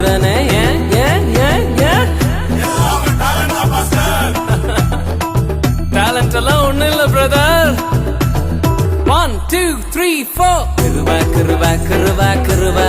உடனே ஏன் ஏன் ஏன் ஏன் டேலண்ட் எல்லாம் ஒண்ணு இல்ல பிரதர். 1 2 3 4 கிருவா கிருவா கிருவா கிருவா